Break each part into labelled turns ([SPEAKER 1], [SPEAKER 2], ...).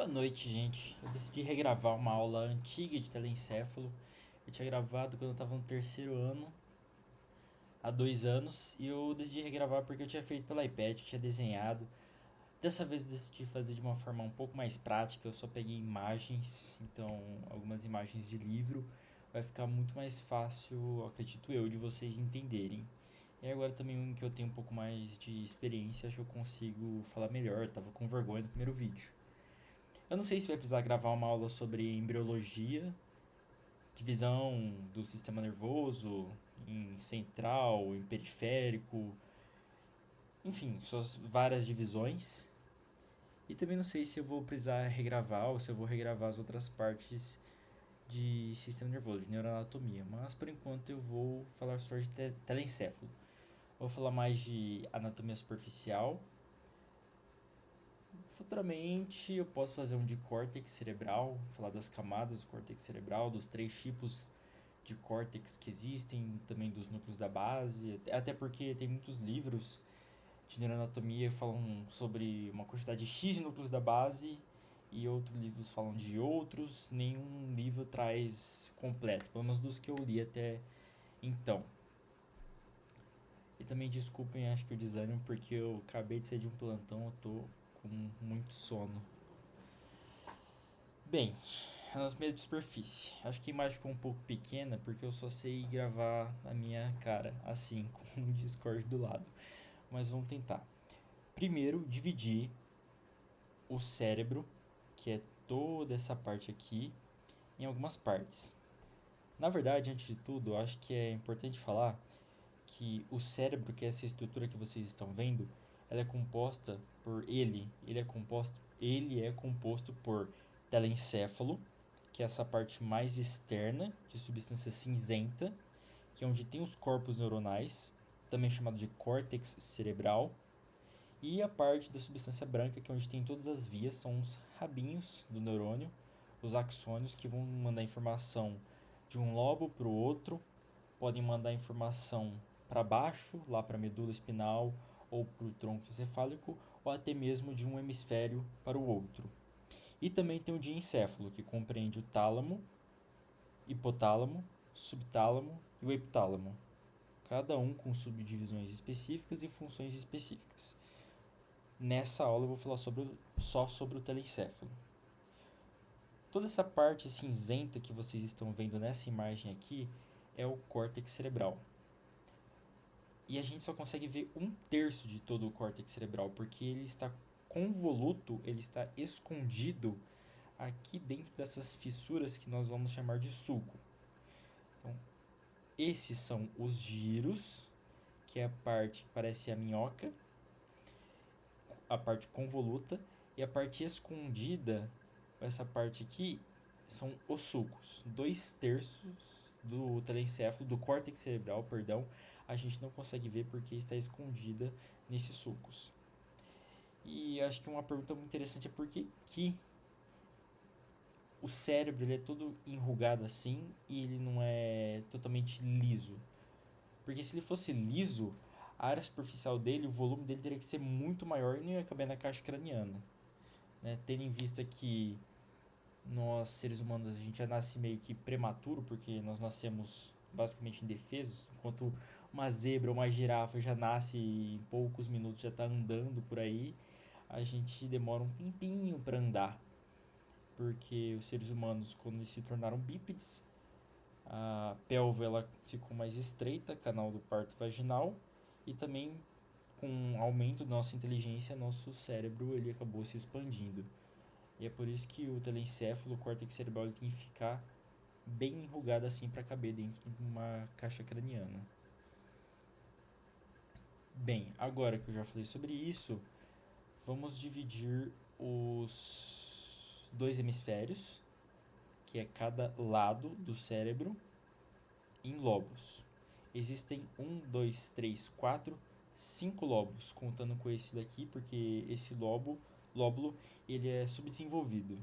[SPEAKER 1] Boa noite, gente. Eu decidi regravar uma aula antiga de telencéfalo. Eu tinha gravado quando eu estava no terceiro ano, há 2 anos, e eu decidi regravar porque eu tinha feito pelo iPad, eu tinha desenhado. Dessa vez eu decidi fazer de uma forma um pouco mais prática, eu só peguei imagens, então algumas imagens de livro. Vai ficar muito mais fácil, acredito eu, de vocês entenderem. E agora também que eu tenho um pouco mais de experiência, acho que eu consigo falar melhor. Eu tava com vergonha no primeiro vídeo. Eu não sei se vai precisar gravar uma aula sobre embriologia, divisão do sistema nervoso, em central, em periférico, enfim, suas várias divisões. E também não sei se eu vou precisar regravar ou se eu vou regravar as outras partes de sistema nervoso, de neuroanatomia. Mas por enquanto eu vou falar só de telencéfalo. Vou falar mais de anatomia superficial. Futuramente eu posso fazer um de córtex cerebral, falar das camadas do córtex cerebral, dos 3 tipos de córtex que existem, também dos núcleos da base, até porque tem muitos livros de neuroanatomia que falam sobre uma quantidade X de núcleos da base e outros livros falam de outros, nenhum livro traz completo, pelo menos dos que eu li até então. E também desculpem, acho que o desânimo, porque eu acabei de sair de um plantão, eu tô com muito sono. Bem, anatomia de superfície. Acho que a imagem ficou um pouco pequena porque eu só sei gravar a minha cara assim, com o Discord do lado. Mas vamos tentar. Primeiro, dividir o cérebro, que é toda essa parte aqui, em algumas partes. Na verdade, antes de tudo, acho que é importante falar que o cérebro, que é essa estrutura que vocês estão vendo, ela é composta por ele é composto por telencéfalo, que é essa parte mais externa de substância cinzenta, que é onde tem os corpos neuronais, também chamado de córtex cerebral, e a parte da substância branca, que é onde tem todas as vias, são os rabinhos do neurônio, os axônios, que vão mandar informação de um lobo para o outro, podem mandar informação para baixo, lá para a medula espinal ou para o tronco encefálico, ou até mesmo de um hemisfério para o outro. E também tem o diencéfalo, que compreende o tálamo, hipotálamo, subtálamo e o epitálamo, cada um com subdivisões específicas e funções específicas. Nessa aula eu vou falar só sobre o telencéfalo. Toda essa parte cinzenta que vocês estão vendo nessa imagem aqui é o córtex cerebral. E a gente só consegue ver 1/3 de todo o córtex cerebral, porque ele está convoluto, ele está escondido aqui dentro dessas fissuras que nós vamos chamar de sulco. Então, esses são os giros, que é a parte que parece a minhoca, a parte convoluta, e a parte escondida, essa parte aqui, são os sulcos. 2/3 do telencéfalo, do córtex cerebral, perdão, a gente não consegue ver porque está escondida nesses sulcos. E acho que uma pergunta muito interessante é por que o cérebro ele é todo enrugado assim e ele não é totalmente liso. Porque se ele fosse liso, a área superficial dele, o volume dele teria que ser muito maior e não ia caber na caixa craniana. Né? Tendo em vista que nós, seres humanos, a gente já nasce meio que prematuro, porque nós nascemos basicamente indefesos, enquanto uma zebra ou uma girafa já nasce e em poucos minutos já está andando por aí, a gente demora um tempinho para andar, porque os seres humanos, quando eles se tornaram bípedes, a pelva ela ficou mais estreita, canal do parto vaginal, e também com o aumento da nossa inteligência, nosso cérebro ele acabou se expandindo. E é por isso que o telencéfalo, o córtex cerebral, ele tem que ficar bem enrugado assim para caber dentro de uma caixa craniana. Bem, agora que eu já falei sobre isso, vamos dividir os dois hemisférios, que é cada lado do cérebro, em lobos. Existem 5 lobos, contando com esse daqui, porque esse lóbulo, ele é subdesenvolvido.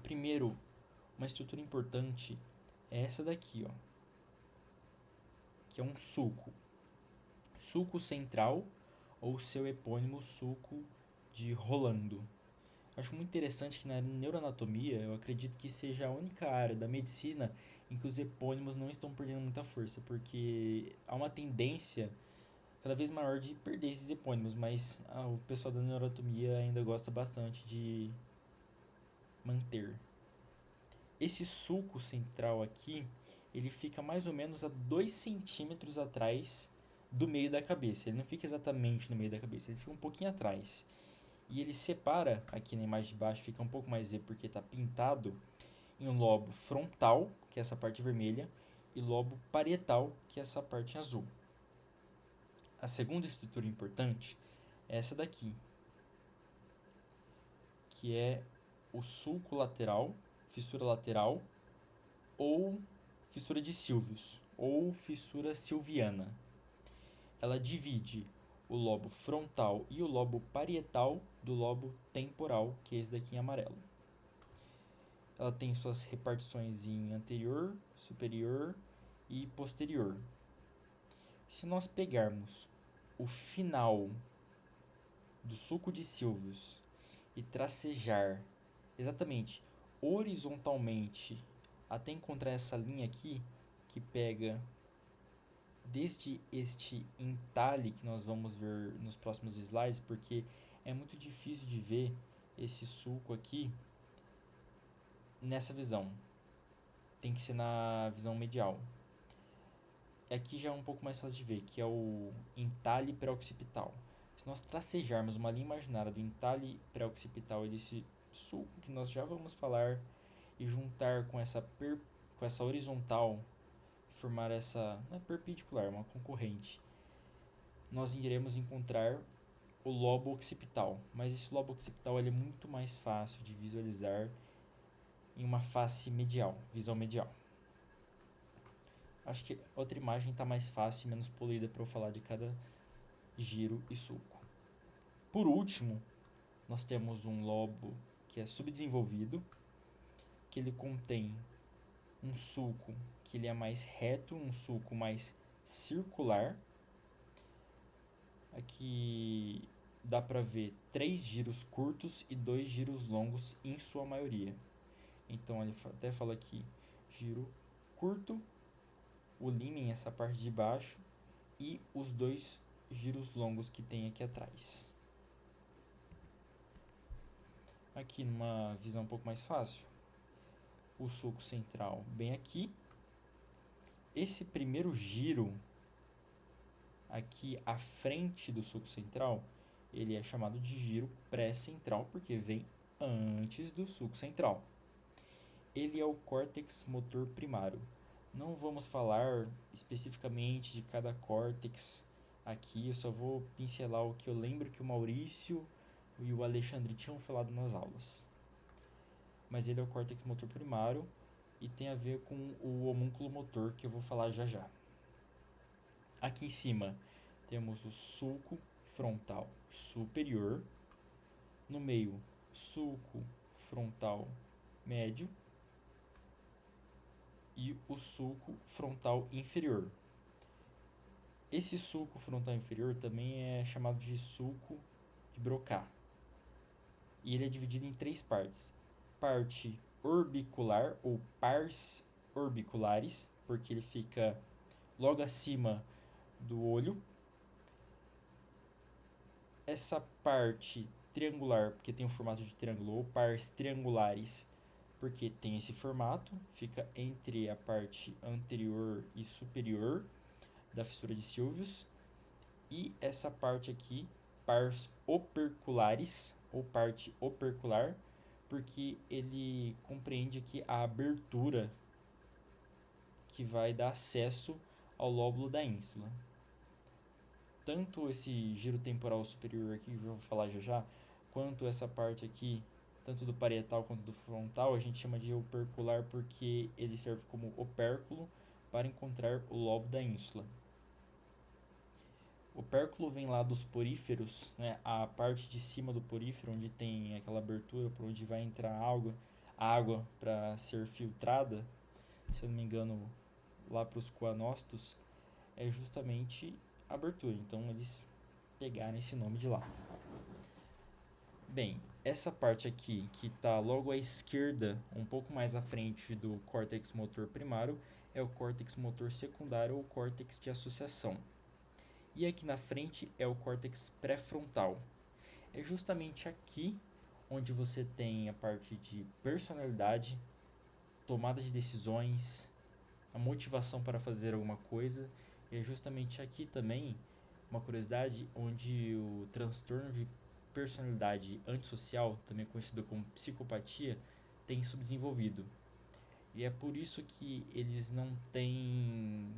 [SPEAKER 1] Primeiro, uma estrutura importante é essa daqui, ó, que é um sulco. Sulco central ou seu epônimo sulco de rolando. Acho muito interessante que na neuroanatomia eu acredito que seja a única área da medicina em que os epônimos não estão perdendo muita força, porque há uma tendência cada vez maior de perder esses epônimos, mas o pessoal da neuroanatomia ainda gosta bastante de manter. Esse sulco central aqui, ele fica mais ou menos a 2 centímetros atrás do meio da cabeça. Ele não fica exatamente no meio da cabeça, ele fica um pouquinho atrás. E ele separa, aqui na imagem de baixo fica um pouco mais ver porque está pintado, em um lobo frontal, que é essa parte vermelha, e lobo parietal, que é essa parte azul. A segunda estrutura importante é essa daqui, que é o sulco lateral, fissura lateral, ou fissura de Sylvius, ou fissura silviana. Ela divide o lobo frontal e o lobo parietal do lobo temporal, que é esse daqui em amarelo. Ela tem suas repartições em anterior, superior e posterior. Se nós pegarmos o final do sulco de Sylvius e tracejar exatamente horizontalmente até encontrar essa linha aqui que pega desde este entalhe que nós vamos ver nos próximos slides, porque é muito difícil de ver esse sulco aqui nessa visão. Tem que ser na visão medial. Aqui já é um pouco mais fácil de ver, que é o entalhe pré-occipital. Se nós tracejarmos uma linha imaginária do entalhe pré-occipital e desse sulco que nós já vamos falar e juntar com essa horizontal, formar essa, não é perpendicular, é uma concorrente, nós iremos encontrar o lobo occipital. Mas esse lobo occipital ele é muito mais fácil de visualizar em uma face medial, visão medial. Acho que outra imagem está mais fácil e menos poluída para eu falar de cada giro e sulco. Por último, nós temos um lobo que é subdesenvolvido, que ele contém um sulco que ele é mais reto, um sulco mais circular. Aqui dá para ver 3 giros curtos e 2 giros longos em sua maioria. Então ele até fala aqui giro curto, o límen, essa parte de baixo, e os 2 giros longos que tem aqui atrás. Aqui numa visão um pouco mais fácil, o sulco central bem aqui. Esse primeiro giro aqui à frente do sulco central, ele é chamado de giro pré-central porque vem antes do sulco central. Ele é o córtex motor primário. Não vamos falar especificamente de cada córtex aqui, eu só vou pincelar o que eu lembro que o Maurício e o Alexandre tinham falado nas aulas. Mas ele é o córtex motor primário e tem a ver com o homúnculo motor que eu vou falar já já. Aqui em cima temos o sulco frontal superior, no meio sulco frontal médio e o sulco frontal inferior. Esse sulco frontal inferior também é chamado de sulco de Broca. E ele é dividido em 3 partes. Parte orbicular ou pars orbiculares, porque ele fica logo acima do olho. Essa parte triangular, porque tem o formato de triângulo, ou pars triangulares, porque tem esse formato, fica entre a parte anterior e superior da fissura de Sylvius. E essa parte aqui, pars operculares, ou parte opercular, porque ele compreende aqui a abertura que vai dar acesso ao lóbulo da ínsula. Tanto esse giro temporal superior aqui, que eu vou falar já já, quanto essa parte aqui, tanto do parietal quanto do frontal, a gente chama de opercular porque ele serve como opérculo para encontrar o lobo da ínsula. O opérculo vem lá dos poríferos, né? A parte de cima do porífero, onde tem aquela abertura por onde vai entrar água para ser filtrada, se eu não me engano, lá para os coanócitos, é justamente a abertura. Então eles pegaram esse nome de lá. Bem, essa parte aqui, que está logo à esquerda, um pouco mais à frente do córtex motor primário, é o córtex motor secundário ou córtex de associação. E aqui na frente é o córtex pré-frontal. É justamente aqui onde você tem a parte de personalidade, tomada de decisões, a motivação para fazer alguma coisa. E é justamente aqui também, uma curiosidade, onde o transtorno de personalidade antissocial, também conhecido como psicopatia, tem subdesenvolvido. E é por isso que eles não têm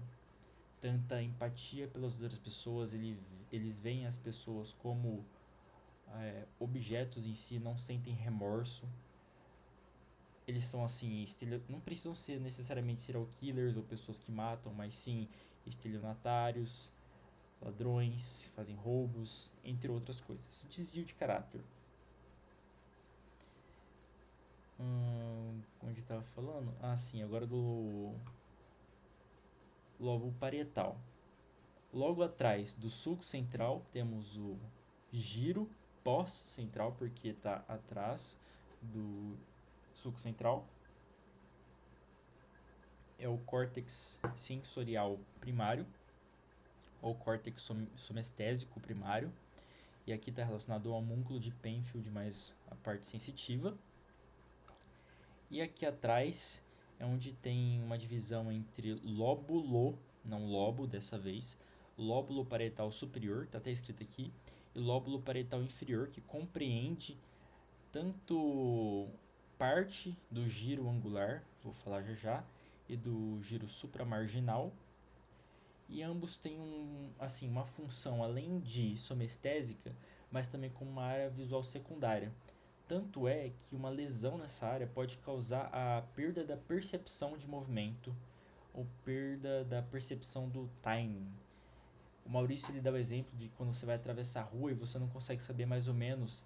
[SPEAKER 1] tanta empatia pelas outras pessoas, eles veem as pessoas como objetos em si, não sentem remorso. Eles são assim, não precisam ser necessariamente serial killers ou pessoas que matam, mas sim estelionatários, ladrões, fazem roubos, entre outras coisas. Desvio de caráter. Onde estava falando? Ah, sim, agora do lobo parietal. Logo atrás do sulco central temos o giro pós-central, porque está atrás do sulco central. É o córtex sensorial primário, ou córtex somestésico primário. E aqui está relacionado ao homúnculo de Penfield, mais a parte sensitiva. E aqui atrás é onde tem uma divisão entre lóbulo, não lobo dessa vez, lóbulo parietal superior, está até escrito aqui, e lóbulo parietal inferior, que compreende tanto parte do giro angular, vou falar já já, e do giro supramarginal. E ambos têm uma função além de somestésica, mas também como uma área visual secundária. Tanto é que uma lesão nessa área pode causar a perda da percepção de movimento ou perda da percepção do timing. O Maurício ele dá o exemplo de quando você vai atravessar a rua e você não consegue saber mais ou menos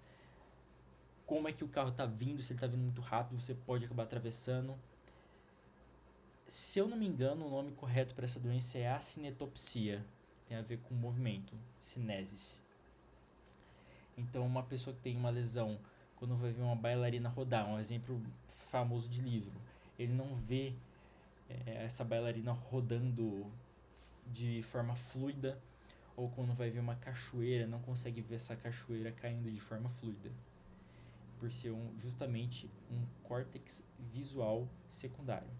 [SPEAKER 1] como é que o carro está vindo, se ele está vindo muito rápido, você pode acabar atravessando. Se eu não me engano, o nome correto para essa doença é acinetopsia. Tem a ver com movimento, cinesis. Então, uma pessoa que tem uma lesão, quando vai ver uma bailarina rodar, um exemplo famoso de livro, ele não vê essa bailarina rodando de forma fluida, ou quando vai ver uma cachoeira, não consegue ver essa cachoeira caindo de forma fluida, por ser justamente um córtex visual secundário.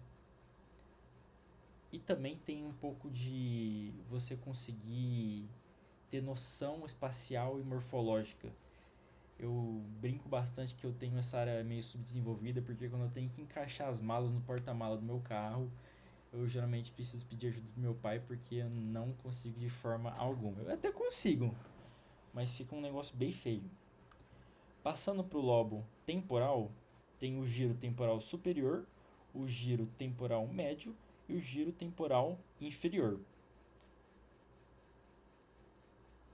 [SPEAKER 1] E também tem um pouco de você conseguir ter noção espacial e morfológica. Eu brinco bastante que eu tenho essa área meio subdesenvolvida, porque quando eu tenho que encaixar as malas no porta-malas do meu carro, eu geralmente preciso pedir ajuda do meu pai, porque eu não consigo de forma alguma. Eu até consigo, mas fica um negócio bem feio. Passando para o lobo temporal, tem o giro temporal superior, o giro temporal médio e o giro temporal inferior.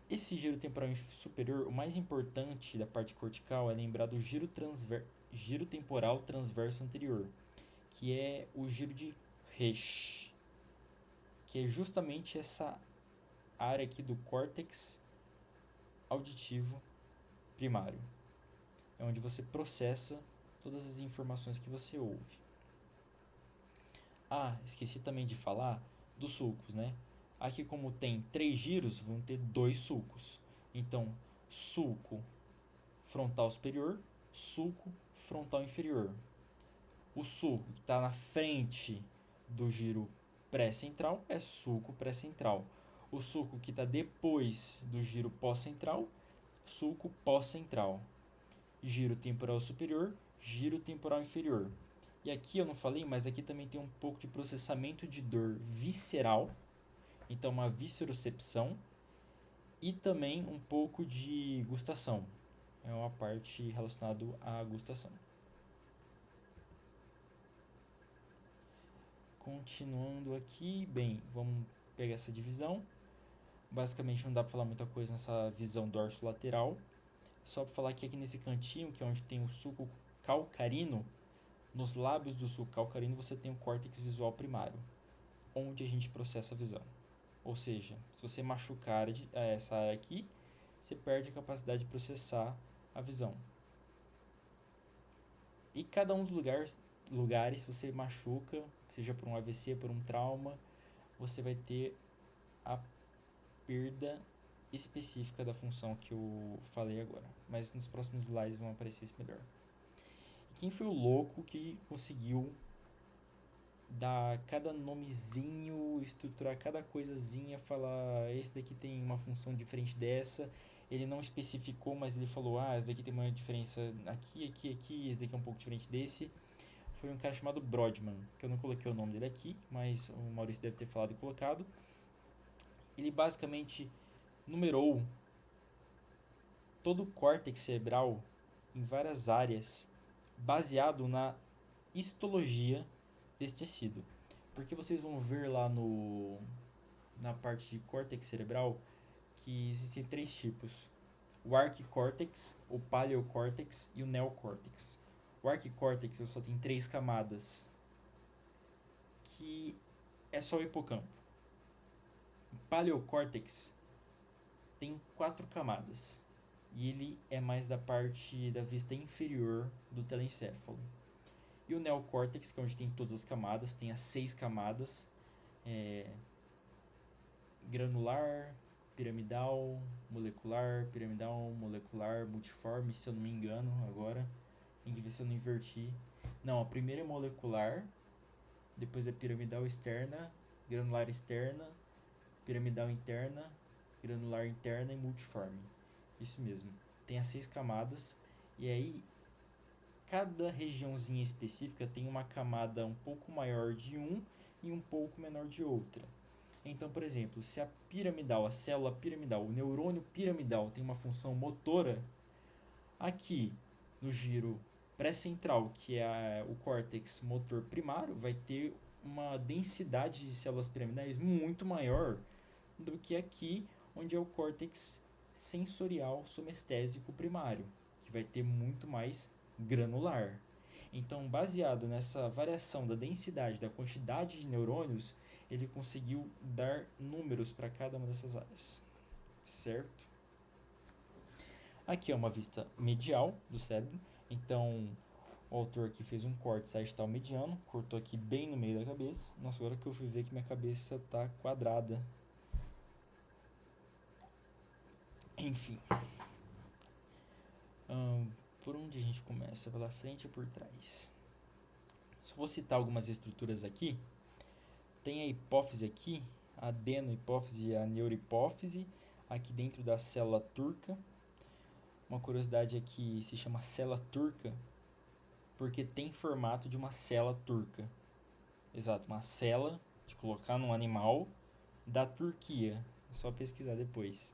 [SPEAKER 1] Esse giro temporal superior, o mais importante da parte cortical é lembrar do giro temporal transverso anterior, que é o giro de Resch, que é justamente essa área aqui do córtex auditivo primário. É onde você processa todas as informações que você ouve. Ah, esqueci também de falar dos sulcos, né? Aqui, como tem 3 giros, vão ter 2 sulcos. Então, sulco frontal superior, sulco frontal inferior. O sulco que está na frente do giro pré-central é sulco pré-central. O sulco que está depois do giro pós-central, sulco pós-central. Giro temporal superior, giro temporal inferior. E aqui eu não falei, mas aqui também tem um pouco de processamento de dor visceral, então uma viscerocepção, e também um pouco de gustação. É uma parte relacionada à gustação. Continuando aqui, bem, vamos pegar essa divisão. Basicamente não dá para falar muita coisa nessa visão dorsolateral. Só para falar que aqui nesse cantinho, que é onde tem o sulco calcarino, nos lábios do sulco calcarino você tem o córtex visual primário, onde a gente processa a visão. Ou seja, se você machucar essa área aqui, você perde a capacidade de processar a visão. E cada um dos lugares, se você machuca, seja por um AVC, por um trauma, você vai ter a perda específica da função que eu falei agora. Mas nos próximos slides vão aparecer isso melhor. E quem foi o louco que conseguiu dar cada nomezinho, estruturar cada coisazinha, falar esse daqui tem uma função diferente dessa. Ele não especificou, mas ele falou, esse daqui tem uma diferença aqui, esse daqui é um pouco diferente desse. Foi um cara chamado Brodmann, que eu não coloquei o nome dele aqui, mas o Maurício deve ter falado e colocado. Ele basicamente numerou todo o córtex cerebral em várias áreas, baseado na histologia desse tecido. Porque vocês vão ver lá na parte de córtex cerebral que existem 3 tipos: o arquicórtex, o paleocórtex e o neocórtex. O arquicórtex só tem 3 camadas, que é só o hipocampo. O paleocórtex tem 4 camadas e ele é mais da parte da vista inferior do telencéfalo. E o neocórtex, que é onde tem todas as camadas, tem as 6 camadas: granular, piramidal, molecular, multiforme, se eu não me engano agora. Tem que ver se eu não inverti. Não, a primeira é molecular, depois é piramidal externa, granular externa, piramidal interna, granular interna e multiforme. Isso mesmo. Tem as 6 camadas e aí cada regiãozinha específica tem uma camada um pouco maior de um e um pouco menor de outra. Então, por exemplo, se a piramidal, a célula piramidal, o neurônio piramidal tem uma função motora, aqui no giro pré-central, que é o córtex motor primário, vai ter uma densidade de células piramidais muito maior do que aqui, onde é o córtex sensorial somestésico primário, que vai ter muito mais granular. Então, baseado nessa variação da densidade, da quantidade de neurônios, ele conseguiu dar números para cada uma dessas áreas, certo? Aqui é uma vista medial do cérebro, então o autor aqui fez um corte sagital mediano, cortou aqui bem no meio da cabeça. Nossa, agora que eu fui ver que minha cabeça tá quadrada. Enfim. Por onde a gente começa? Pela frente ou por trás? Só vou citar algumas estruturas aqui. Tem a hipófise aqui, a adenohipófise e a neurohipófise, aqui dentro da célula turca. Uma curiosidade é que se chama célula turca porque tem formato de uma célula turca. Exato, uma célula de colocar num animal da Turquia. É só pesquisar depois.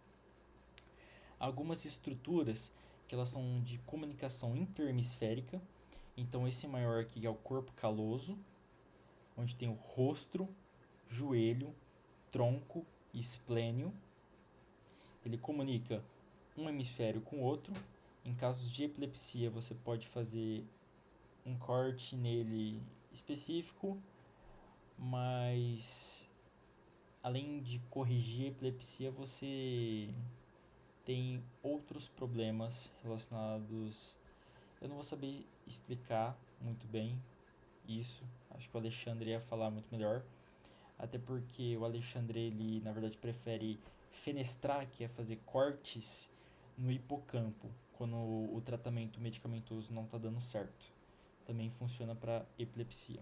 [SPEAKER 1] Algumas estruturas que elas são de comunicação interhemisférica. Então esse maior aqui é o corpo caloso, onde tem o rosto, joelho, tronco e esplênio. Ele comunica um hemisfério com o outro. Em casos de epilepsia, você pode fazer um corte nele específico, mas além de corrigir a epilepsia, você tem outros problemas relacionados. Eu não vou saber explicar muito bem isso. Acho que o Alexandre ia falar muito melhor. Até porque o Alexandre, ele na verdade prefere fenestrar, que é fazer cortes no hipocampo, quando o tratamento medicamentoso não está dando certo. Também funciona para epilepsia.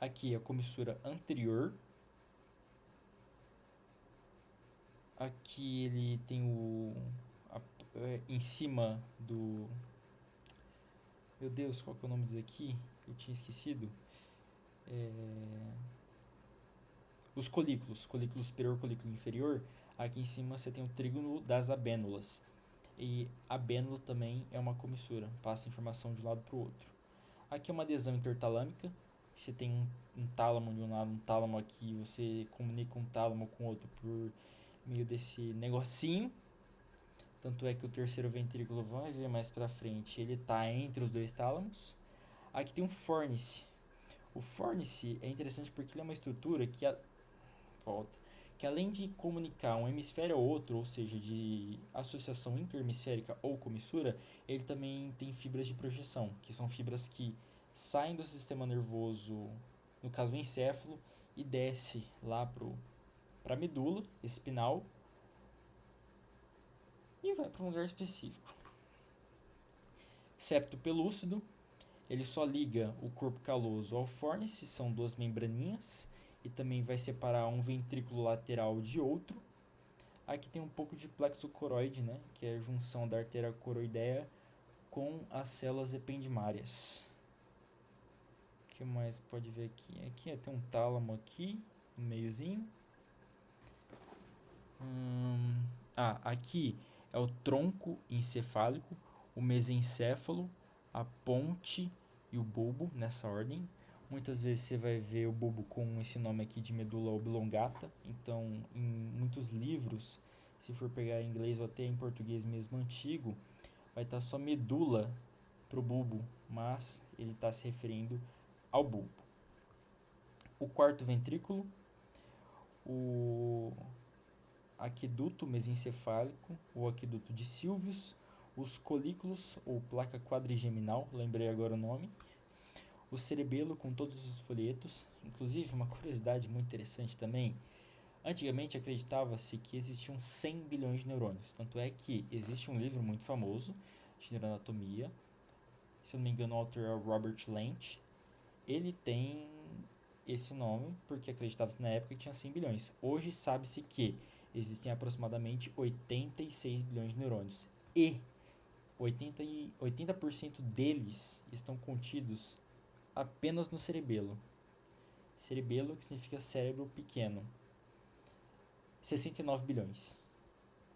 [SPEAKER 1] Aqui é a comissura anterior. Aqui ele tem em cima do... Meu Deus, qual que é o nome disso aqui? Eu tinha esquecido. Os colículos superior, colículo inferior. Aqui em cima você tem o trígono das abênulas. E a abênula também é uma comissura, passa informação de um lado para o outro. Aqui é uma adesão intertalâmica. Você tem um tálamo de um lado, um tálamo aqui. Você comunica um tálamo com o outro por meio desse negocinho. Tanto é que o terceiro ventrículo, vai ver mais pra frente, ele tá entre os 2 tálamos. Aqui tem um fórnice. O fórnice é interessante porque ele é uma estrutura volta, que além de comunicar um hemisfério ao outro, ou seja, de associação interhemisférica ou comissura, ele também tem fibras de projeção, que são fibras que saem do sistema nervoso, no caso o encéfalo, e desce lá para a medula espinal e vai para um lugar específico. Septo pelúcido, ele só liga o corpo caloso ao fórnice, são duas membraninhas, e também vai separar um ventrículo lateral de outro. Aqui tem um pouco de plexo coroide, né, que é a junção da artéria coroideia com as células ependimárias. O que mais pode ver aqui? Aqui tem um tálamo aqui, no meiozinho. Aqui é o tronco encefálico, o mesencéfalo, a ponte e o bulbo, nessa ordem. Muitas vezes você vai ver o bulbo com esse nome aqui de medula oblongata. Então, em muitos livros, se for pegar em inglês ou até em português mesmo antigo, vai estar só medula para o bulbo, mas ele está se referindo ao bulbo. O quarto ventrículo, o aqueduto mesencefálico, o aqueduto de Sylvius, os colículos ou placa quadrigeminal, lembrei agora o nome, o cerebelo com todos os folhetos. Inclusive, uma curiosidade muito interessante também, antigamente acreditava-se que existiam 100 bilhões de neurônios, tanto é que existe um livro muito famoso de neuroanatomia, se eu não me engano o autor é o Robert Lynch. Ele tem esse nome porque acreditava-se na época que tinha 100 bilhões. Hoje sabe-se que existem aproximadamente 86 bilhões de neurônios e 80% deles estão contidos apenas no cerebelo. Cerebelo, que significa cérebro pequeno. 69 bilhões.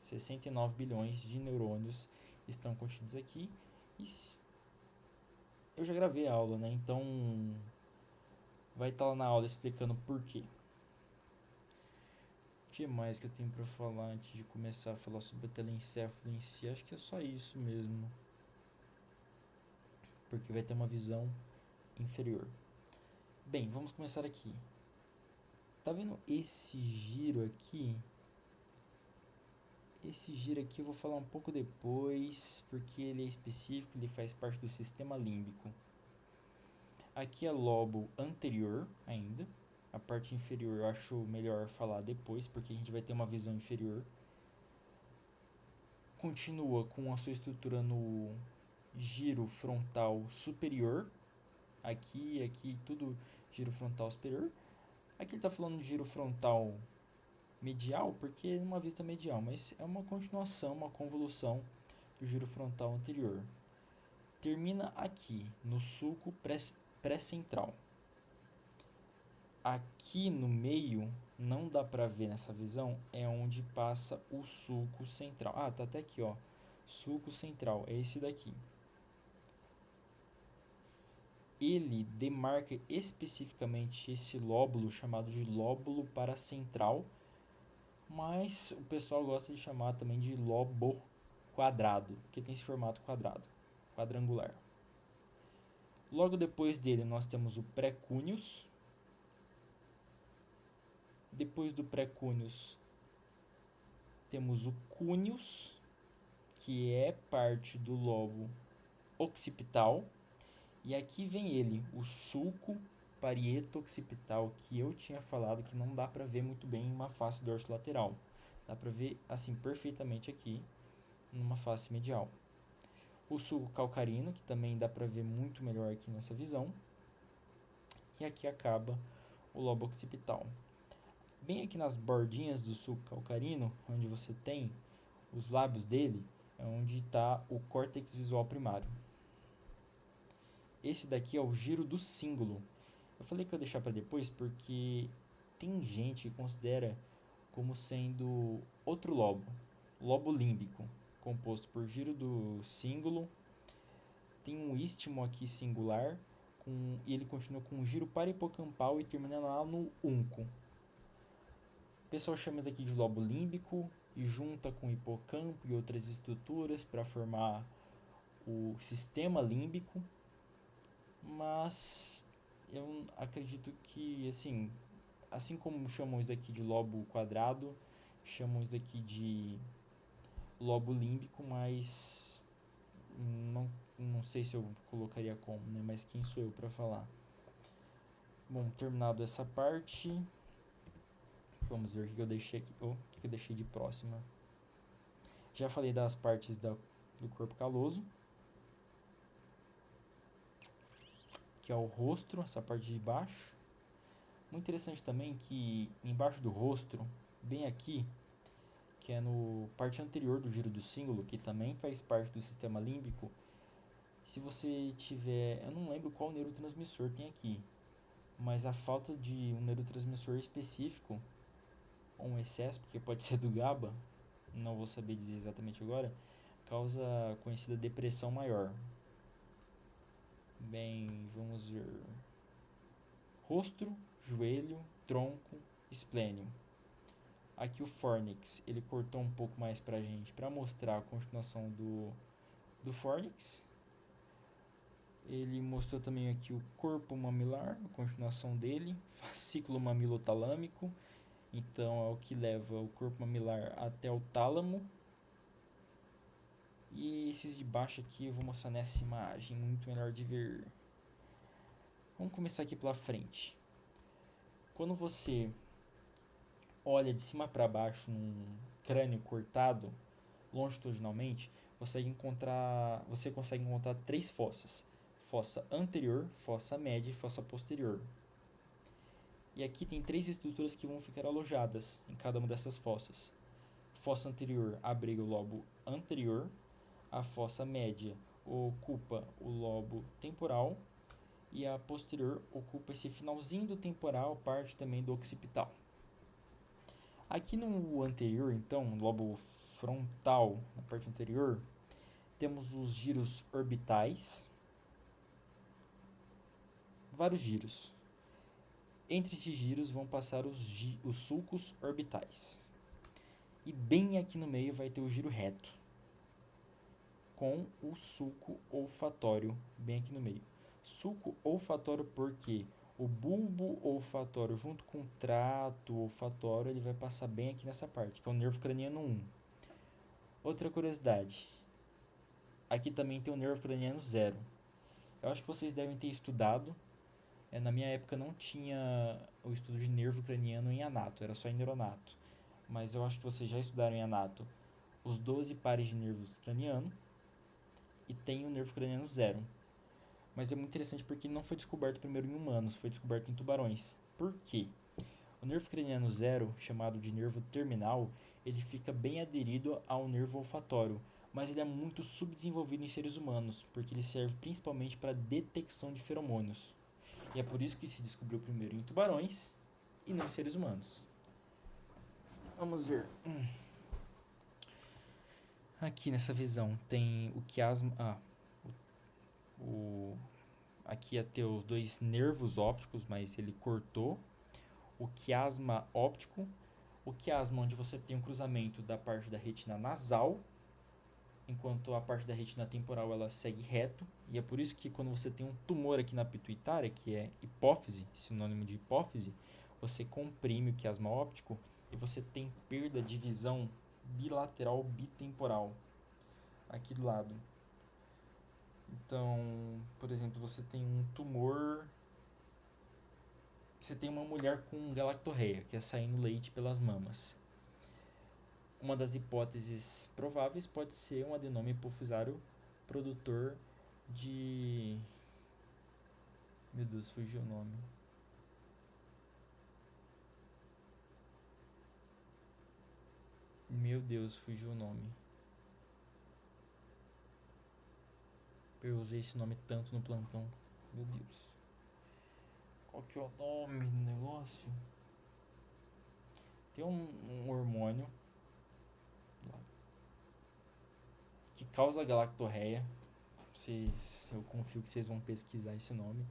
[SPEAKER 1] 69 bilhões de neurônios estão contidos aqui. E eu já gravei a aula, né? Então vai estar lá na aula explicando por quê. O que mais que eu tenho para falar antes de começar a falar sobre o telencéfalo em si? Acho que é só isso mesmo. Porque vai ter uma visão inferior. Bem, vamos começar aqui. Tá vendo esse giro aqui? Esse giro aqui eu vou falar um pouco depois, porque ele é específico, ele faz parte do sistema límbico. Aqui é lobo anterior ainda. A parte inferior eu acho melhor falar depois, porque a gente vai ter uma visão inferior. Continua com a sua estrutura no giro frontal superior. Aqui, tudo giro frontal superior. Aqui ele está falando de giro frontal medial, porque é uma vista medial, mas é uma continuação, uma convolução do giro frontal anterior. Termina aqui, no sulco pré-central. Aqui no meio, não dá para ver nessa visão, é onde passa o sulco central. Tá até aqui, ó. Sulco central, é esse daqui. Ele demarca especificamente esse lóbulo chamado de lóbulo paracentral, mas o pessoal gosta de chamar também de lobo quadrado, que tem esse formato quadrado, quadrangular. Logo depois dele nós temos o pré-cúneus. Depois do pré-cúneus temos o cúneus, que é parte do lobo occipital. E aqui vem ele, o sulco parieto-occipital, que eu tinha falado que não dá para ver muito bem em uma face dorsolateral. Dá para ver assim perfeitamente aqui numa face medial. O sulco calcarino, que também dá para ver muito melhor aqui nessa visão. E aqui acaba o lobo occipital. Bem aqui nas bordinhas do sulco calcarino, onde você tem os lábios dele, é onde está o córtex visual primário. Esse daqui é o giro do cíngulo. Eu falei que eu ia deixar para depois porque tem gente que considera como sendo outro lobo, lobo límbico, composto por giro do cíngulo. Tem um istmo aqui singular e ele continua com um giro parahipocampal e termina lá no unco. O pessoal chama isso aqui de lobo límbico e junta com o hipocampo e outras estruturas para formar o sistema límbico. Mas eu acredito que, assim, assim como chamam isso daqui de lobo quadrado, chamam isso daqui de lobo límbico, mas não, não sei se eu colocaria como, né? Mas quem sou eu para falar? Bom, terminado essa parte, vamos ver o que eu deixei aqui. O que eu deixei de próxima. Já falei das partes do corpo caloso, que é o rosto, essa parte de baixo. Muito interessante também que embaixo do rosto, bem aqui, que é no parte anterior do giro do símbolo, que também faz parte do sistema límbico, se você tiver, eu não lembro qual neurotransmissor tem aqui, mas a falta de um neurotransmissor específico, ou um excesso, porque pode ser do GABA, não vou saber dizer exatamente agora, causa a conhecida depressão maior. Bem, vamos ver. Rosto, joelho, tronco, esplênio. Aqui o Fornix, ele cortou um pouco mais pra gente, para mostrar a continuação do Fornix. Ele mostrou também aqui o corpo mamilar, a continuação dele, fascículo mamilotalâmico, então é o que leva o corpo mamilar até o tálamo. E esses de baixo aqui eu vou mostrar nessa imagem, muito melhor de ver. Vamos começar aqui pela frente. Quando você olha de cima para baixo num crânio cortado longitudinalmente, você consegue encontrar três fossas: fossa anterior, fossa média e fossa posterior. E aqui tem três estruturas que vão ficar alojadas em cada uma dessas fossas. Fossa anterior abriga o lobo anterior, a fossa média ocupa o lobo temporal e a posterior ocupa esse finalzinho do temporal, parte também do occipital. Aqui no anterior, então, no lobo frontal, na parte anterior, temos os giros orbitais, vários giros. Entre esses giros vão passar os sulcos orbitais. E bem aqui no meio vai ter o giro reto, com o sulco olfatório bem aqui no meio. Sulco olfatório porque o bulbo olfatório junto com o trato olfatório ele vai passar bem aqui nessa parte, que é o nervo craniano 1. Outra curiosidade, aqui também tem o nervo craniano 0. Eu acho que vocês devem ter estudado. Na minha época não tinha o estudo de nervo craniano em anato, era só em neuronato. Mas eu acho que vocês já estudaram em anato os 12 pares de nervos craniano e tem o nervo craniano 0. Mas é muito interessante porque não foi descoberto primeiro em humanos, foi descoberto em tubarões. Por quê? O nervo craniano 0, chamado de nervo terminal, ele fica bem aderido ao nervo olfatório, mas ele é muito subdesenvolvido em seres humanos, porque ele serve principalmente para detecção de feromônios. E é por isso que se descobriu primeiro em tubarões e não em seres humanos. Vamos ver. Aqui nessa visão tem o quiasma. Aqui ia ter os dois nervos ópticos, mas ele cortou. O quiasma óptico. O quiasma onde você tem um cruzamento da parte da retina nasal, enquanto a parte da retina temporal ela segue reto. E é por isso que quando você tem um tumor aqui na pituitária, que é hipófise, sinônimo de hipófise, você comprime o quiasma óptico e você tem perda de visão bilateral bitemporal aqui do lado. Então, por exemplo, você tem um tumor, você tem uma mulher com galactorreia, que é saindo leite pelas mamas. Uma das hipóteses prováveis pode ser um adenoma hipofisário produtor de... Meu Deus, fugiu o nome. Meu Deus, fugiu o nome. Eu usei esse nome tanto no plantão. Meu Deus. Qual que é o nome do negócio? Tem um hormônio que causa galactorreia. Eu confio que vocês vão pesquisar esse nome.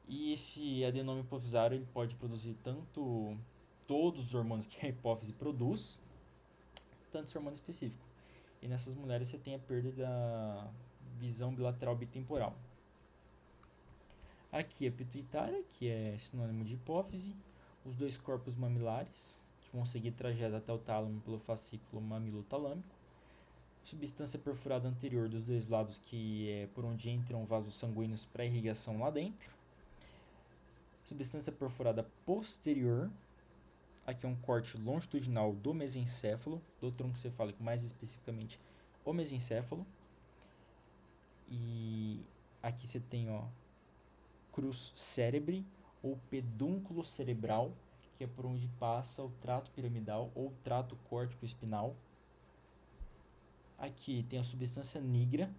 [SPEAKER 1] E esse adenoma hipofisário ele pode produzir tanto todos os hormônios que a hipófise produz, tanto esse hormônio específico. E nessas mulheres você tem a perda da visão bilateral bitemporal. Aqui a pituitária, que é sinônimo de hipófise. os dois corpos mamilares, que vão seguir trajeto até o tálamo pelo fascículo mamilotalâmico, substância perfurada anterior dos dois lados, que é por onde entram vasos sanguíneos para irrigação lá dentro, substância perfurada posterior, aqui é um corte longitudinal do mesencéfalo, do tronco cefálico, mais especificamente o mesencéfalo, e aqui você tem crus cerebri ou pedúnculo cerebral, que é por onde passa o trato piramidal ou trato córtico-espinal. Aqui tem a substância nigra.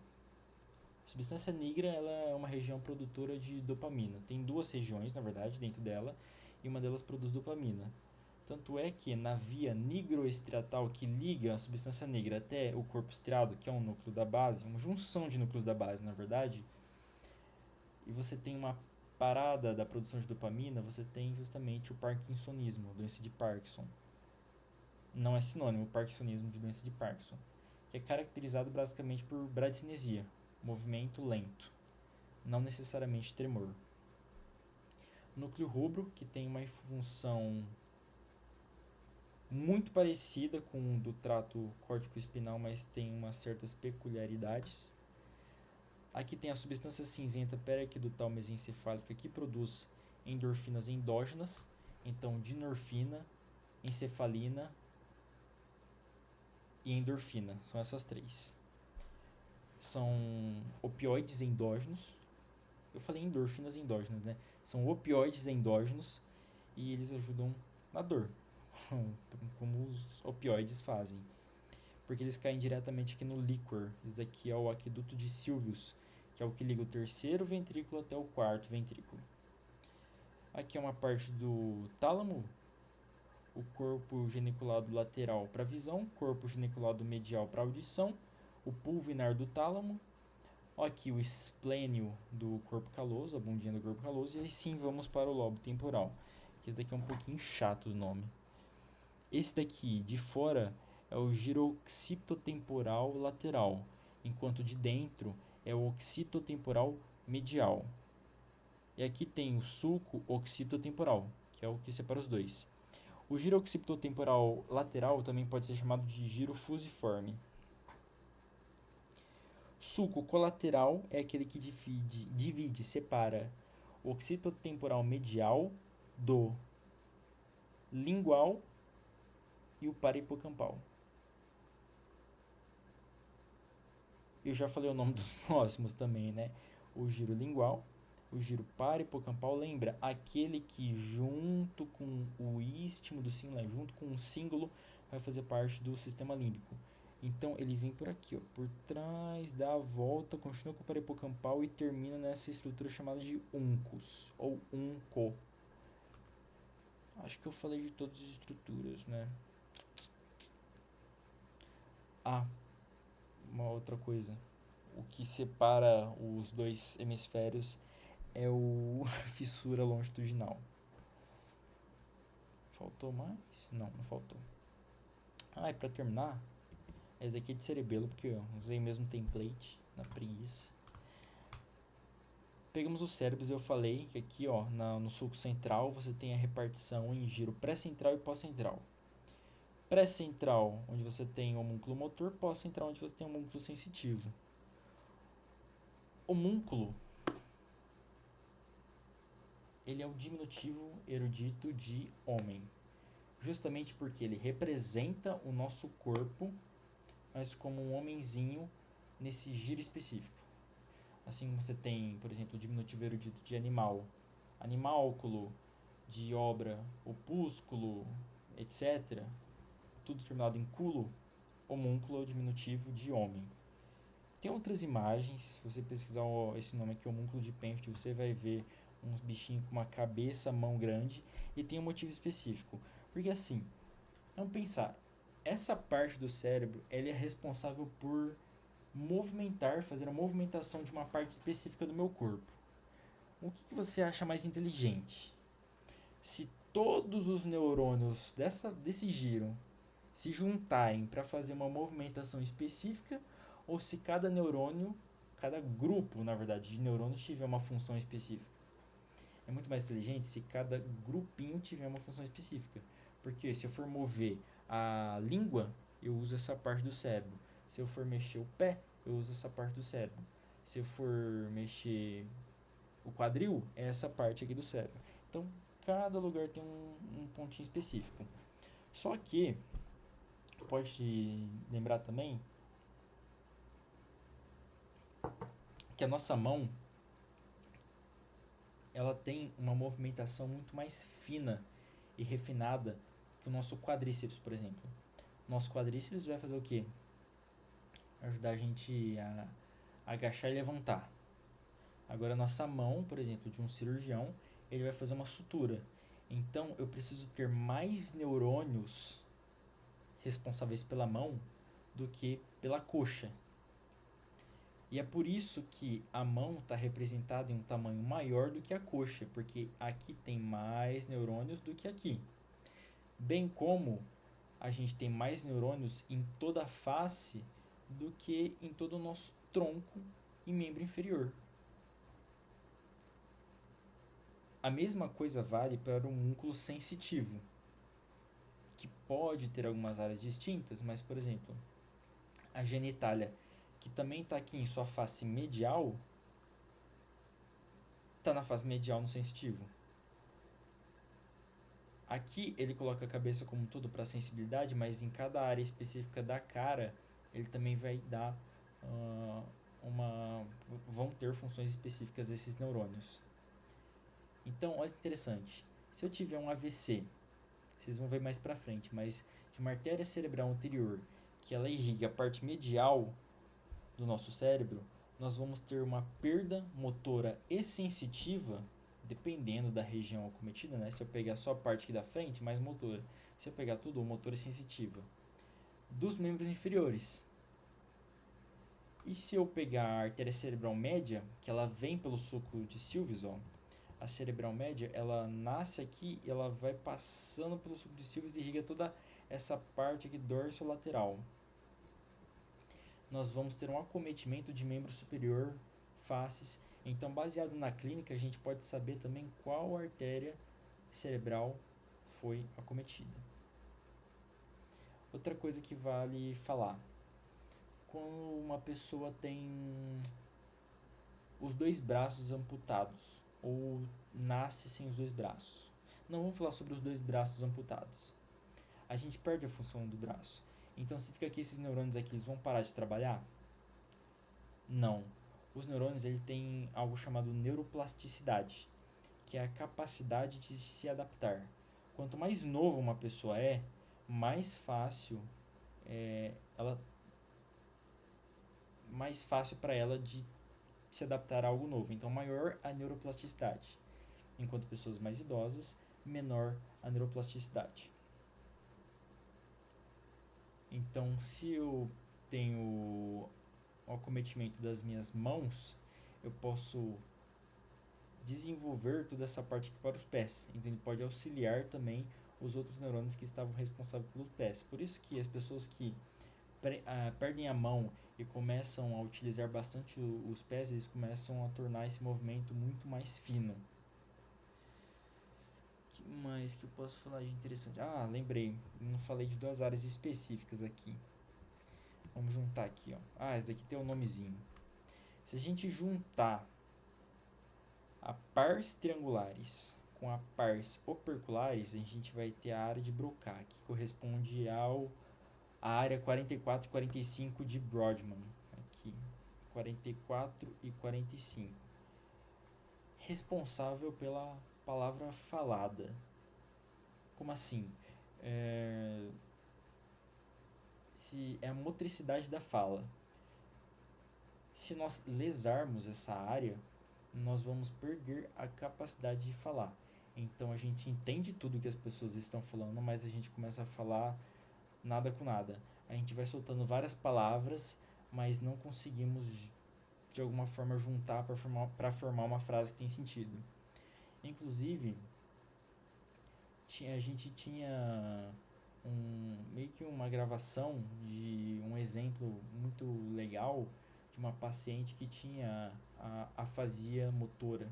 [SPEAKER 1] A substância nigra ela é uma região produtora de dopamina. Tem duas regiões, na verdade, dentro dela, e uma delas produz dopamina. Tanto é que na via nigroestriatal que liga a substância negra até o corpo estriado, que é um núcleo da base, uma junção de núcleos da base, na verdade, e você tem uma parada da produção de dopamina, você tem justamente o parkinsonismo, doença de Parkinson. Não é sinônimo parkinsonismo de doença de Parkinson, que é caracterizado basicamente por bradicinesia, movimento lento, não necessariamente tremor. Núcleo rubro, que tem uma função muito parecida com o do trato córtico-espinal, mas tem umas certas peculiaridades. Aqui tem a substância cinzenta periaquidutal mesencefálica que produz endorfinas endógenas, então dinorfina, encefalina e endorfina, são essas três. São opioides endógenos. Eu falei endorfinas endógenas, né? São opioides endógenos e eles ajudam na dor, como os opioides fazem, porque eles caem diretamente aqui no líquor. Esse aqui é o aqueduto de Sylvius, que é o que liga o terceiro ventrículo até o quarto ventrículo. Aqui é uma parte do tálamo, o corpo geniculado lateral para visão, corpo geniculado medial para audição, o pulvinar do tálamo, aqui o esplênio do corpo caloso, a bundinha do corpo caloso, e aí sim vamos para o lobo temporal, que esse daqui é um pouquinho chato o nome. Esse daqui de fora é o giro occipitotemporal lateral, enquanto de dentro é o occipitotemporal medial. E aqui tem o sulco occipitotemporal, que é o que separa os dois. O giro occipitotemporal lateral também pode ser chamado de giro fusiforme. Sulco colateral é aquele que separa o occipitotemporal medial do lingual e o parahipocampal. Eu já falei o nome dos próximos também, né? O giro lingual, o giro parahipocampal, lembra? Aquele que junto com o istmo do cíngulo, junto com o cíngulo, vai fazer parte do sistema límbico. Então ele vem por aqui, ó, por trás, dá a volta, continua com o parahipocampal e termina nessa estrutura chamada de uncus, ou unco. Acho que eu falei de todas as estruturas, né? Ah, uma outra coisa. O que separa os dois hemisférios é o fissura longitudinal. Faltou mais? Não, não faltou. Ah, e pra terminar, esse aqui é de cerebelo, porque eu usei o mesmo template na preguiça. Pegamos os cérebros e eu falei que aqui, ó, no sulco central você tem a repartição em giro pré-central e pós-central. Pré-central, onde você tem o homúnculo motor, pós-central, onde você tem o homúnculo sensitivo. Homúnculo, ele é o diminutivo erudito de homem, justamente porque ele representa o nosso corpo, mas como um homenzinho nesse giro específico. Assim como você tem, por exemplo, o diminutivo erudito de animal, animálculo, de obra, opúsculo, etc., tudo terminado em culo, homúnculo é o diminutivo de homem. Tem outras imagens, se você pesquisar esse nome aqui, homúnculo de Penfield, você vai ver uns bichinhos com uma cabeça, mão grande, e tem um motivo específico. Porque assim, vamos pensar, essa parte do cérebro, ele é responsável por movimentar, fazer a movimentação de uma parte específica do meu corpo. O que você acha mais inteligente? Se todos os neurônios desse giro se juntarem para fazer uma movimentação específica, ou se cada neurônio, cada grupo, na verdade, de neurônios tiver uma função específica. é muito mais inteligente se cada grupinho tiver uma função específica. Porque se eu for mover a língua, eu uso essa parte do cérebro. Se eu for mexer o pé, eu uso essa parte do cérebro. Se eu for mexer o quadril, é essa parte aqui do cérebro. Então, cada lugar tem um pontinho específico. Só que, pode lembrar também que a nossa mão, ela tem uma movimentação muito mais fina e refinada que o nosso quadríceps, por exemplo. Nosso quadríceps vai fazer o quê? Ajudar a gente a agachar e levantar. Agora, a nossa mão, por exemplo, de um cirurgião, ele vai fazer uma sutura. Então, eu preciso ter mais neurônios responsáveis pela mão do que pela coxa. E é por isso que a mão está representada em um tamanho maior do que a coxa, porque aqui tem mais neurônios do que aqui. Bem como a gente tem mais neurônios em toda a face do que em todo o nosso tronco e membro inferior. A mesma coisa vale para o músculo sensitivo, que pode ter algumas áreas distintas, mas, por exemplo, a genitália, que também está aqui em sua face medial, está na face medial no sensitivo. Aqui ele coloca a cabeça como um todo para sensibilidade, mas em cada área específica da cara ele também vai dar vão ter funções específicas desses neurônios. Então, olha que interessante. Se eu tiver um AVC, vocês vão ver mais para frente, mas de uma artéria cerebral anterior que ela irriga a parte medial do nosso cérebro, nós vamos ter uma perda motora e sensitiva, dependendo da região acometida, né? Se eu pegar só a parte aqui da frente, mais motora. Se eu pegar tudo, motora e sensitiva. Dos membros inferiores. E se eu pegar a artéria cerebral média, que ela vem pelo suco de Silves, ó, a cerebral média, ela nasce aqui e ela vai passando pelo suco de Silves e irriga toda essa parte aqui dorsolateral. Nós vamos ter um acometimento de membro superior, faces. Então, baseado na clínica, a gente pode saber também qual artéria cerebral foi acometida. Outra coisa que vale falar: quando uma pessoa tem os dois braços amputados ou nasce sem os dois braços. Não vamos falar sobre os dois braços amputados. A gente perde a função do braço. Então, significa que esses neurônios aqui eles vão parar de trabalhar? Não. Os neurônios ele têm algo chamado neuroplasticidade, que é a capacidade de se adaptar. Quanto mais novo uma pessoa é, mais fácil para ela de se adaptar a algo novo. Então, maior a neuroplasticidade. Enquanto pessoas mais idosas, menor a neuroplasticidade. Então, se eu tenho o acometimento das minhas mãos, eu posso desenvolver toda essa parte aqui para os pés. Então, ele pode auxiliar também os outros neurônios que estavam responsáveis pelos pés. Por isso que as pessoas que perdem a mão e começam a utilizar bastante os pés, eles começam a tornar esse movimento muito mais fino. O que mais que eu posso falar de interessante? Ah, lembrei, não falei de duas áreas específicas aqui. Vamos juntar aqui, ó. Ah, esse daqui tem um nomezinho. Se a gente juntar a pars triangulares com a pars operculares, a gente vai ter a área de Broca, que corresponde a área 44 e 45 de Brodmann. Aqui, 44 e 45. Responsável pela palavra falada. Como assim? Se é a motricidade da fala. Se nós lesarmos essa área, nós vamos perder a capacidade de falar. Então a gente entende tudo que as pessoas estão falando, mas a gente começa a falar nada com nada. A gente vai soltando várias palavras, mas não conseguimos de alguma forma juntar para formar uma frase que tem sentido. Inclusive, a gente tinha meio que uma gravação de um exemplo muito legal de uma paciente que tinha a afasia motora,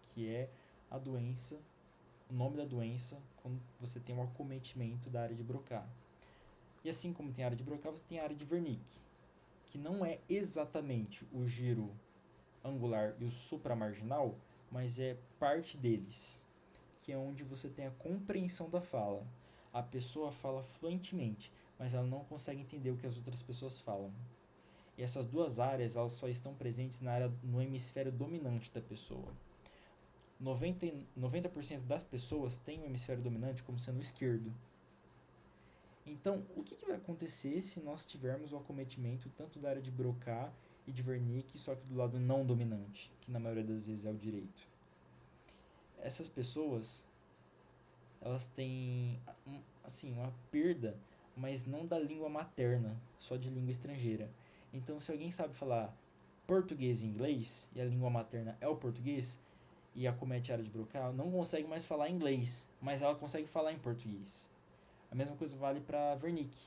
[SPEAKER 1] que é a doença, o nome da doença, quando você tem um acometimento da área de Broca. E assim como tem a área de Broca, você tem a área de Wernicke, que não é exatamente o giro angular e o supramarginal, mas é parte deles, que é onde você tem a compreensão da fala. A pessoa fala fluentemente, mas ela não consegue entender o que as outras pessoas falam. E essas duas áreas, elas só estão presentes no hemisfério dominante da pessoa. 90% das pessoas têm o hemisfério dominante como sendo o esquerdo. Então, o que vai acontecer se nós tivermos o acometimento tanto da área de Broca e de Wernicke, só que do lado não dominante, que na maioria das vezes é o direito? Essas pessoas, elas têm assim, uma perda, mas não da língua materna, só de língua estrangeira. Então, se alguém sabe falar português e inglês, e a língua materna é o português, e acomete a área de Broca, não consegue mais falar inglês, mas ela consegue falar em português. A mesma coisa vale para Wernicke.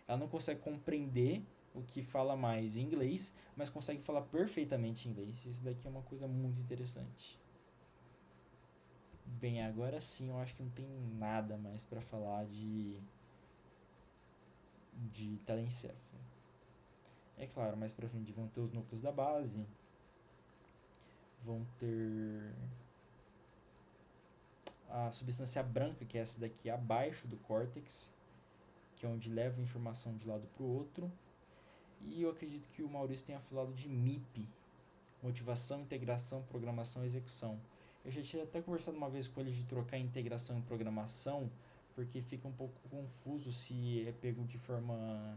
[SPEAKER 1] Ela não consegue compreender o que fala mais em inglês, mas consegue falar perfeitamente inglês. Isso daqui é uma coisa muito interessante. Bem, agora sim eu acho que não tem nada mais para falar de telencéfalo. É claro, mais para frente vão ter os núcleos da base, vão ter a substância branca, que é essa daqui abaixo do córtex, que é onde leva a informação de um lado para o outro. E eu acredito que o Maurício tenha falado de MIP, motivação, integração, programação e execução. Eu já tinha até conversado uma vez com ele de trocar integração e programação, porque fica um pouco confuso se é pego de forma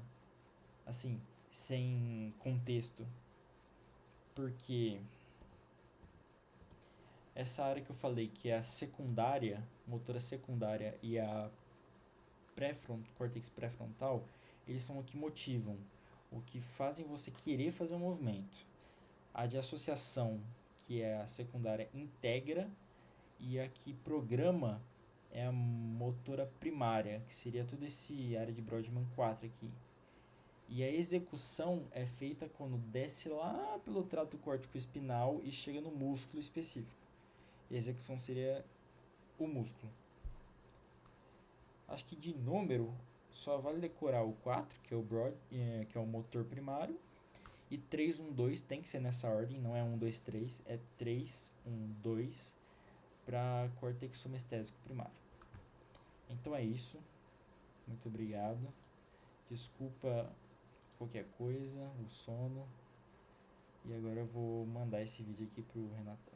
[SPEAKER 1] assim, sem contexto. Porque essa área que eu falei, que é a secundária, motora secundária e a córtex pré-frontal, eles são o que motivam, o que fazem você querer fazer um movimento. A de associação, que é a secundária, integra, e a que programa é a motora primária, que seria toda essa área de Brodmann 4 aqui. E a execução é feita quando desce lá pelo trato córtico espinal e chega no músculo específico. E a execução seria o músculo. Acho que de número só vale decorar o 4, que é o motor primário, e 3, 1, 2 tem que ser nessa ordem, não é 1, 2, 3, é 3, 1, 2 para córtex somestésico primário. Então é isso. Muito obrigado. Desculpa qualquer coisa, o sono. E agora eu vou mandar esse vídeo aqui pro Renatão.